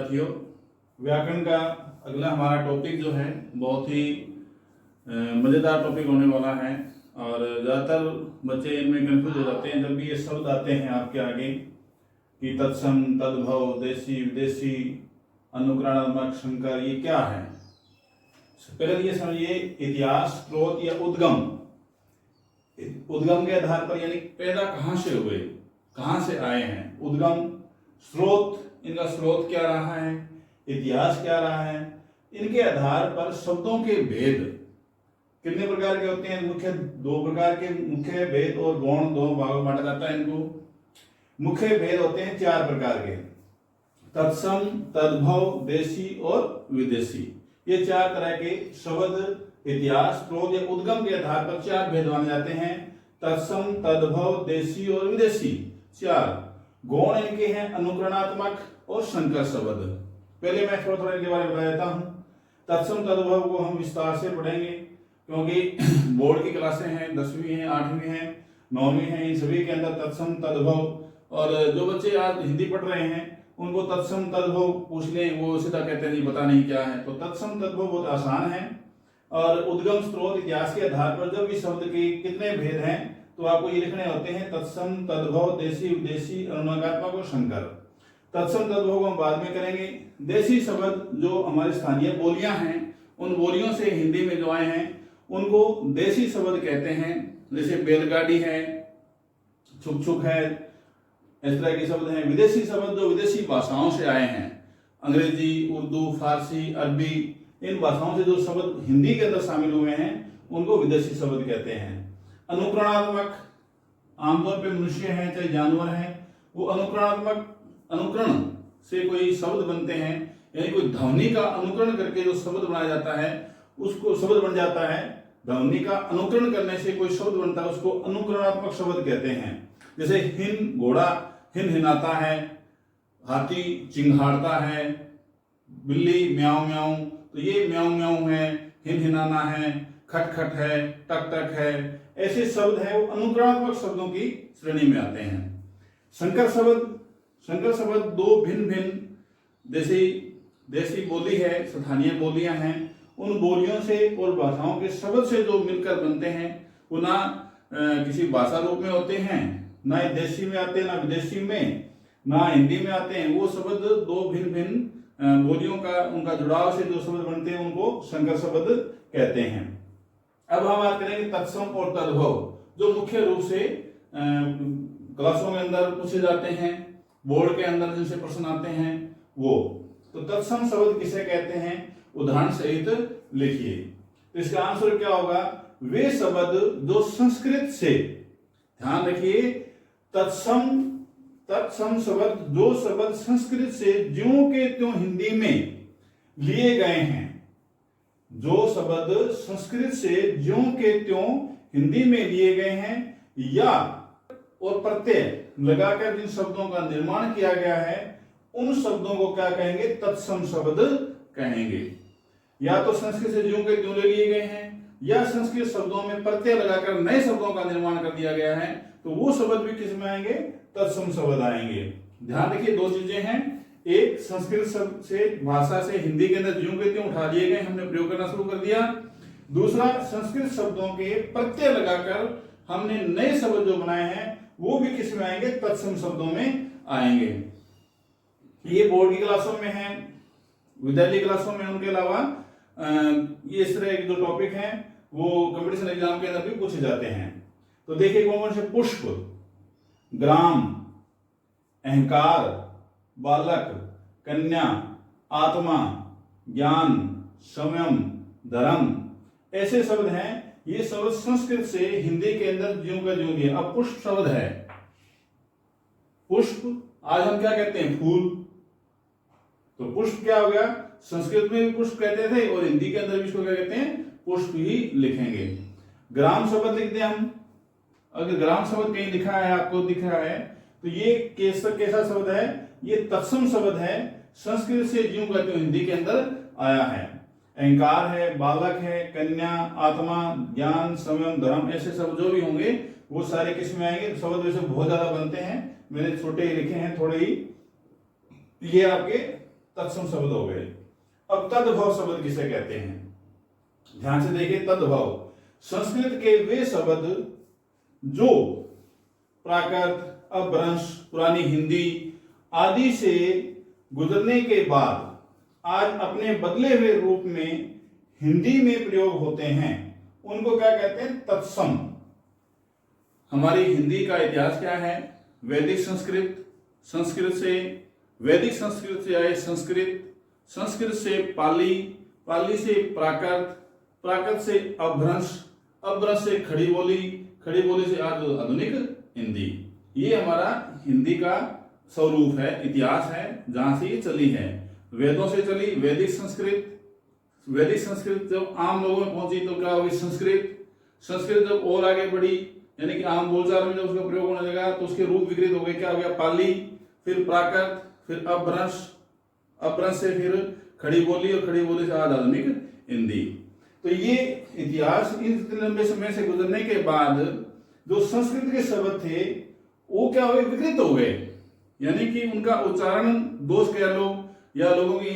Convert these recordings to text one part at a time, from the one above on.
साथियों, व्याकरण का अगला हमारा टॉपिक जो है बहुत ही मज़ेदार टॉपिक होने वाला है। और ज़्यादातर बच्चे इनमें कंफ्यूज हो जाते हैं जब भी ये शब्द आते हैं आपके आगे कि तत्सम, तद्भव, देशी, विदेशी, अनुकरणात्मक, संकर, ये क्या है। पहले ये समझिए, इतिहास, स्रोत या उद्गम। उद्गम के आधार पर यानी पैदा कहाँ से हुए, कहाँ से आए हैं। उद्गम, स्रोत, इनका स्रोत क्या रहा है, इतिहास क्या रहा है। इनके आधार पर शब्दों के भेद कितने प्रकार के होते हैं। मुख्य दो प्रकार के, मुख्य भेद और गौण, दो भागों में बांटा जाता है इनको। मुख्य भेद होते हैं चार प्रकार के, तत्सम, तद्भव, देशी और विदेशी। ये चार तरह के शब्द इतिहास, स्रोत या उद्गम के आधार पर चार भेद माने जाते हैं। तत्सम, तद्भव, देशी और विदेशी, चार। गौण इनके हैं अनुकरणात्मक और संकर शब्द। पहले मैं थोड़ा थोड़ा इनके बारे में बता देता हूं। तत्सम, तद्भव को हम विस्तार से पढ़ेंगे क्योंकि बोर्ड की क्लासें हैं, 10वीं हैं, 8वीं हैं, 9वीं हैं, इन सभी के अंदर तत्सम, तद्भव। और जो बच्चे आज हिंदी पढ़ रहे हैं उनको तत्सम, तद्भव पूछ लें, वो सीधा कहते हैं जी पता नहीं क्या है। तो तत्सम, तद्भव बहुत आसान है। और उद्गम, स्रोत, इतिहास के आधार पर जब इस शब्द के कितने भेद हैं तो आपको ये लिखने होते हैं, तत्सम, तद्भव, देशी, विदेशी, अनुनागात्मक और संकर। तत्सम, तद्भव को हम बाद में करेंगे। देशी शब्द जो हमारी स्थानीय बोलियां हैं, उन बोलियों से हिंदी में जो आए हैं उनको देशी शब्द कहते हैं। जैसे बैलगाड़ी है, छुक छुक है, इस तरह के शब्द हैं। विदेशी शब्द जो विदेशी भाषाओं से आए हैं, अंग्रेजी, उर्दू, फारसी, अरबी, इन भाषाओं से जो शब्द हिंदी के अंदर शामिल हुए हैं उनको विदेशी शब्द कहते हैं। अनुकरणात्मक, आमतौर पे मनुष्य है चाहे जानवर है, वो अनुकरणात्मक, अनुकरण से कोई शब्द बनते हैं, यानी कोई ध्वनि का अनुकरण करके जो शब्द बनाया जाता है उसको शब्द बन जाता है। ध्वनि का अनुकरण करने से कोई शब्द बनता है उसको अनुकरणात्मक शब्द कहते हैं। जैसे हिन, घोड़ा हिन हिनाता है, हाथी चिंघाड़ता है, बिल्ली म्याऊं म्याऊं, तो ये म्याऊं म्याऊं है, हिन हिनाना है, खट खट है, टक टक है, ऐसे शब्द हैं वो अनुकरणात्मक शब्दों की श्रेणी में आते हैं। संकर शब्द, संकर शब्द दो भिन्न भिन्न देशी बोली है, स्थानीय बोलियां हैं, उन बोलियों से और भाषाओं के शब्द से जो मिलकर बनते हैं वो ना किसी भाषा रूप में होते हैं, ना देशी में आते हैं, ना विदेशी में, ना हिंदी में आते हैं। वो शब्द दो भिन्न भिन्न बोलियों का, उनका जुड़ाव से जो शब्द बनते हैं उनको संकर शब्द कहते हैं। अब हम बात करेंगे तत्सम और तद्भव, जो मुख्य रूप से क्लासों के अंदर पूछे जाते हैं, बोर्ड के अंदर जिनसे प्रश्न आते हैं वो। तो तत्सम शब्द किसे कहते हैं, उदाहरण सहित लिखिए। तो इसका आंसर क्या होगा, वे शब्द जो संस्कृत से, ध्यान रखिए, तत्सम शब्द जो शब्द संस्कृत से ज्यों के त्यों हिंदी में लिए गए हैं, जो शब्द संस्कृत से ज्यों के त्यों हिंदी में लिए गए हैं, या और प्रत्यय लगाकर जिन शब्दों का निर्माण किया गया है उन शब्दों को क्या कहेंगे, तत्सम शब्द कहेंगे। या तो संस्कृत से ज्यों के त्यों ले लिए गए हैं, या संस्कृत शब्दों में प्रत्यय लगाकर नए शब्दों का निर्माण कर दिया गया है, तो वो शब्द भी किस में आएंगे, तत्सम शब्द आएंगे। ध्यान रखिए, दो चीजें हैं, एक संस्कृत शब्द से, भाषा से हिंदी के अंदर ज्यों के त्यों उठा लिए गए, हमने प्रयोग करना शुरू कर दिया। दूसरा, संस्कृत शब्दों के प्रत्यय लगाकर हमने नए शब्द जो बनाए हैं वो भी किस में आएंगे, तत्सम शब्दों में आएंगे। ये बोर्ड की क्लासों में है, विद्यालय क्लासों में, उनके अलावा ये इस तरह के जो टॉपिक हैं वो कंपटीशन एग्जाम के अंदर भी पूछे जाते हैं। तो देखिए कौन कौन से, पुष्प, ग्राम, अहंकार, बालक, कन्या, आत्मा, ज्ञान, संयम, धर्म, ऐसे शब्द हैं। ये शब्द संस्कृत से हिंदी के अंदर ज्यों का ज्यों दिया। अब पुष्प शब्द है, पुष्प आज हम क्या कहते हैं, फूल। तो पुष्प क्या हो गया, संस्कृत में भी पुष्प कहते थे और हिंदी के अंदर भी इसको क्या कहते हैं, पुष्प ही लिखेंगे। ग्राम शब्द लिखते हैं हम, अगर ग्राम शब्द कहीं लिखा है, आपको दिख रहा है, तो ये कैसा शब्द है, ये तत्सम शब्द है, संस्कृत से ज्यों का त्यों हिंदी के अंदर आया है। अहंकार है, बालक है, कन्या, आत्मा, ज्ञान, संयम, धर्म, ऐसे शब्द जो भी होंगे वो सारे किस में आएंगे। शब्द वैसे बहुत ज्यादा बनते हैं, मैंने छोटे ही लिखे हैं थोड़े ही। ये आपके तत्सम शब्द हो गए। अब तद्भव शब्द किसे कहते हैं? ध्यान से देखिए, तद्भव संस्कृत के वे शब्द जो प्राकृत, अपभ्रंश, पुरानी हिंदी आदि से गुजरने के बाद आज अपने बदले हुए रूप में हिंदी में प्रयोग होते हैं, उनको क्या कहते हैं? तत्सम। हमारी हिंदी का इतिहास क्या है? वैदिक संस्कृत, संस्कृत से वैदिक संस्कृत से आए संस्कृत, संस्कृत से पाली, पाली से प्राकृत, प्राकृत से अपभ्रंश, अपभ्रंश से खड़ी बोली, खड़ी बोली से आज आधुनिक हिंदी। ये हमारा हिंदी का स्वरूप है, इतिहास है, जहां से ये चली है। वेदों से चली वैदिक संस्कृत, वैदिक संस्कृत जब आम लोगों में पहुंची तो क्या होगी? संस्कृत, संस्कृत जब और आगे बढ़ी यानी कि आम बोलचाल में जब उसका प्रयोग होने लगा तो उसके रूप विकृत हो गए। क्या हो गया? पाली, फिर प्राकृत, फिर अपभ्रंश, अपभ्रंश से फिर खड़ी बोली और खड़ी बोली से आज आधुनिक हिंदी। तो ये इतिहास इन लंबे समय से गुजरने के बाद जो संस्कृत के शब्द थे वो क्या हुए? विकृत हो गए, यानी कि उनका उच्चारण दोष कह लो या लोगों की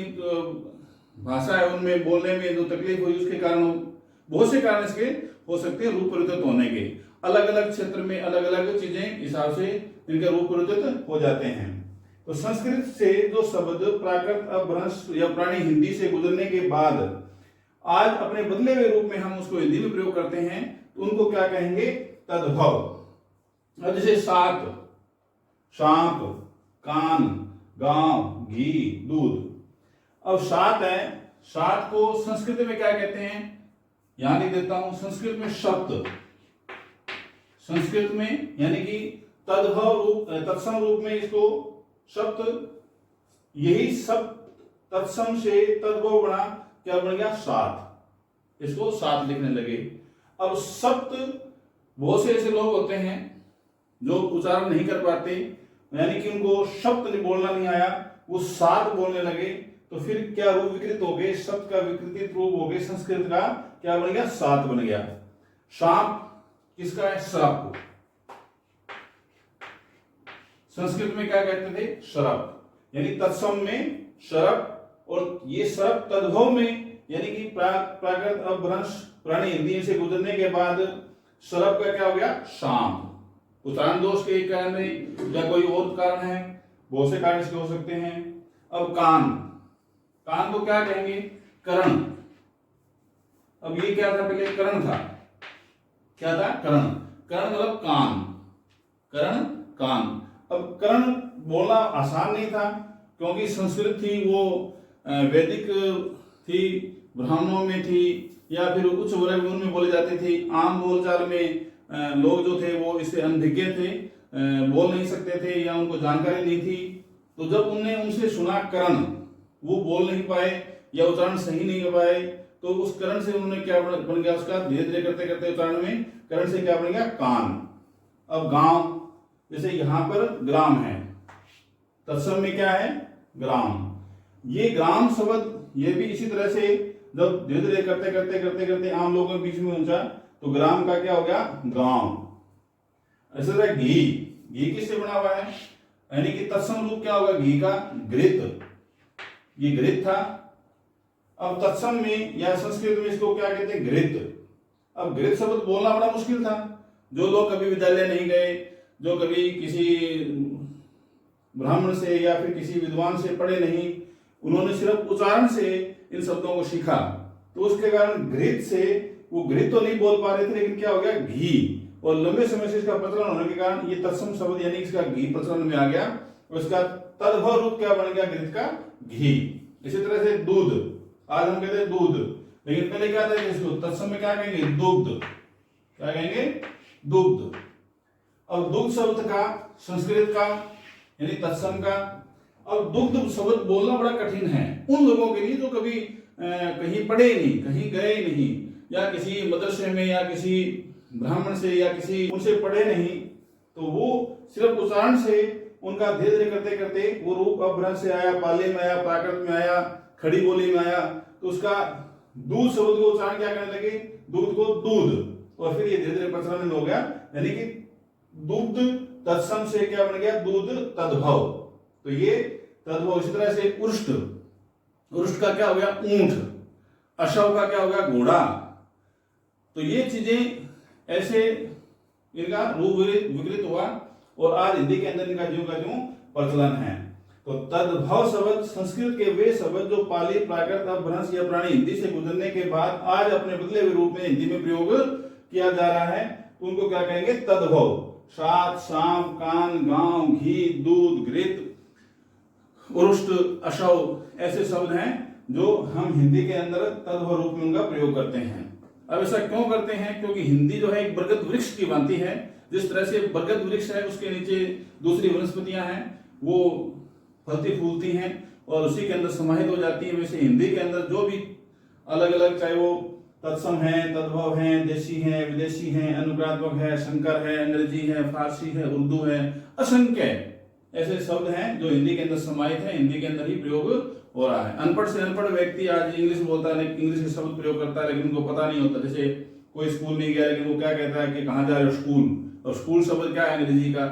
भाषा है उनमें बोलने में जो तकलीफ हुई उसके कारण, बहुत से कारण इसके हो सकते हैं रूप परिवर्तित होने के। अलग अलग क्षेत्र में अलग अलग चीजें हिसाब से इनके रूप परिवर्तित हो जाते हैं। तो संस्कृत से जो शब्द प्राकृत, अपभ्रंश या पुरानी हिंदी से गुजरने के बाद आज अपने बदले हुए रूप में हम उसको हिंदी में प्रयोग करते हैं तो उनको क्या कहेंगे? तद्भव। अब जैसे सात, शांप, कान, गांव, घी, दूध। अब सात है, सात को संस्कृत में क्या कहते हैं? यहां लिख देता हूं, संस्कृत में सप्त, संस्कृत में यानी कि तद्भव रूप, तत्सम रूप में इसको सप्त, यही सप्त तत्सम से तद्भव बना, क्या बन गया? सात। इसको सात लिखने लगे। अब सप्त, बहुत से ऐसे लोग होते हैं जो उच्चारण नहीं कर पाते, यानी कि उनको शब्द बोलना नहीं आया, वो सात बोलने लगे तो फिर क्या रूप विकृत हो गए? शब्द का विकृतित रूप हो गए, संस्कृत का क्या बन गया? सात बन गया। शाप किसका है? श्राप। संस्कृत में क्या कहते थे? शरप, यानी तत्सम में शरप, और ये शरप तद्भव में यानी कि प्राकृत, अपभ्रंश, पुरानी हिंदी से गुजरने के बाद शरप का क्या हो गया? शाम। उच्चारण दोष के कारण या कोई और कारण है, बहुत से कारण इसके हो सकते हैं। अब कान, कान को क्या कहेंगे? करण। अब ये क्या था? पहले करण था, क्या था? करण। करण मतलब कान, करण, कान। अब करण बोलना आसान नहीं था क्योंकि संस्कृत थी वो वैदिक थी, ब्राह्मणों में थी या फिर उच्च वर्ग में बोले जाते थे। आम बोलचाल में लोग जो थे वो इससे अनभिज्ञ थे, बोल नहीं सकते थे या उनको जानकारी नहीं थी। तो जब उनने उनसे सुना करण, वो बोल नहीं पाए या उच्चारण सही नहीं कर पाए, तो उस करण से उन्होंने क्या बन गया? उसका धीरे धीरे करते करते उच्चारण में करण से क्या बन गया? कान। अब गांव, जैसे यहां पर ग्राम है, तत्सम में क्या है? ग्राम। ये ग्राम शब्द ये भी इसी तरह से जब धीरे धीरे करते करते करते करते आम लोगों के बीच में पहुंचा तो ग्राम का क्या हो गया? गांव। ऐसे तरह घी, घी किससे बना हुआ है? यानी कि तत्सम रूप क्या होगा? घी का घृत, ये घृत था। अब तत्सम में या संस्कृत में इसको क्या कहते हैं? घृत। अब घृत शब्द बोलना बड़ा मुश्किल था। जो लोग कभी विद्यालय नहीं गए, जो कभी किसी ब्राह्मण से या फिर किसी विद्वान से पढ़े नहीं, उन्होंने सिर्फ उच्चारण से इन शब्दों को सीखा, तो उसके कारण घृत से वो घृत तो नहीं बोल पा रहे थे, लेकिन क्या हो गया? घी। और लंबे समय से इसका प्रचलन होने के कारण ये तत्सम शब्द यानी इसका घी प्रचलन में आ गया और इसका तद्भव रूप क्या बन गया? घृत का घी। इसी तरह से दूध, आज हम कहते हैं दूध, लेकिन पहले क्या था? इसको तत्सम में क्या कहेंगे? दुग्ध। क्या कहेंगे? दुग्ध। अब दुग्ध शब्द का संस्कृत का यानी तत्सम का, अब दुग्ध शब्द बोलना बड़ा कठिन है उन लोगों के लिए जो कभी कहीं पढ़े नहीं, कहीं गए नहीं, या किसी मदरसे में या किसी ब्राह्मण से या किसी उनसे पढ़े नहीं, तो वो सिर्फ उच्चारण से उनका धीरे धीरे करते करते वो रूप अपभ्रंश से आया, पाली में आया, प्राकृत में आया, खड़ी बोली में आया, तो उसका दूध शब्द को उच्चारण क्या करने लगे? दूध को दूध, और फिर ये धीरे धीरे प्रचलन में हो गया, यानी कि दुग्ध तत्सम से क्या बन गया? दूध तद्भव। तो ये तद्भव। इसी तरह से उष्ट, रुष्ट का क्या हो गया ऊंट, अशव का क्या हो गया घोड़ा। तो ये चीजें ऐसे इनका रूप विकृत हुआ और आज हिंदी के अंदर इनका ज्यों का ज्यों प्रचलन है। तो तद्भव शब्द संस्कृत के वे शब्द जो पाली प्राकृत अपभ्रंश या प्राणी हिंदी से गुजरने के बाद आज अपने बदले हुए रूप में हिंदी में प्रयोग किया जा रहा है, उनको क्या कहेंगे तद्भव। सात, सांप, कान, गांव, घी, दूध, घृत, उरुष्ट, अशव ऐसे शब्द हैं जो हम हिंदी के अंदर तद्भव रूप में उनका प्रयोग करते हैं। अब ऐसा क्यों करते हैं? क्योंकि हिंदी जो है एक बरगद वृक्ष की भांति है। जिस तरह से बरगद वृक्ष है उसके नीचे दूसरी वनस्पतियां हैं वो फलती फूलती हैं और उसी के अंदर समाहित हो जाती है, वैसे हिंदी के अंदर जो भी अलग अलग चाहे वो तत्सम है, तद्भव है, देशी है, विदेशी है, अनुक्रात्मक है, संकर है, अंग्रेजी है, फारसी है, उर्दू है, असंख्य ऐसे शब्द हैं जो हिंदी के अंदर समाहित है, हिंदी के अंदर ही प्रयोग हो रहा है। अनपढ़ से अनपढ़ व्यक्ति आज इंग्लिश बोलता है, इंग्लिश के शब्द प्रयोग करता है, लेकिन उनको पता नहीं होता। जैसे कोई स्कूल नहीं गया लेकिन वो क्या कहता है कि कहाँ जा रहे हो स्कूल, और स्कूल शब्द क्या है अंग्रेजी का,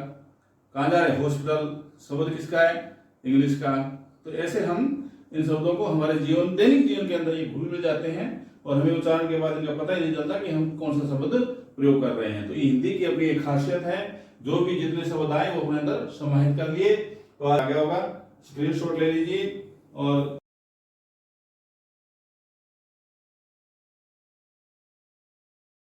कहाँ जा रहे हॉस्पिटल शब्द किसका है इंग्लिश का। तो ऐसे हम इन शब्दों को हमारे जीवन दैनिक जीवन के अंदर ये घुल मिल जाते हैं और हमें उच्चारण के बाद इनका पता ही नहीं चलता कि हम कौन सा शब्द प्रयोग कर रहे हैं। तो ये हिंदी की अपनी एक खासियत है, जो भी जितने शब्द आए वो अपने अंदर समाहित कर लिए। तो आ गया होगा, स्क्रीनशॉट ले लीजिए और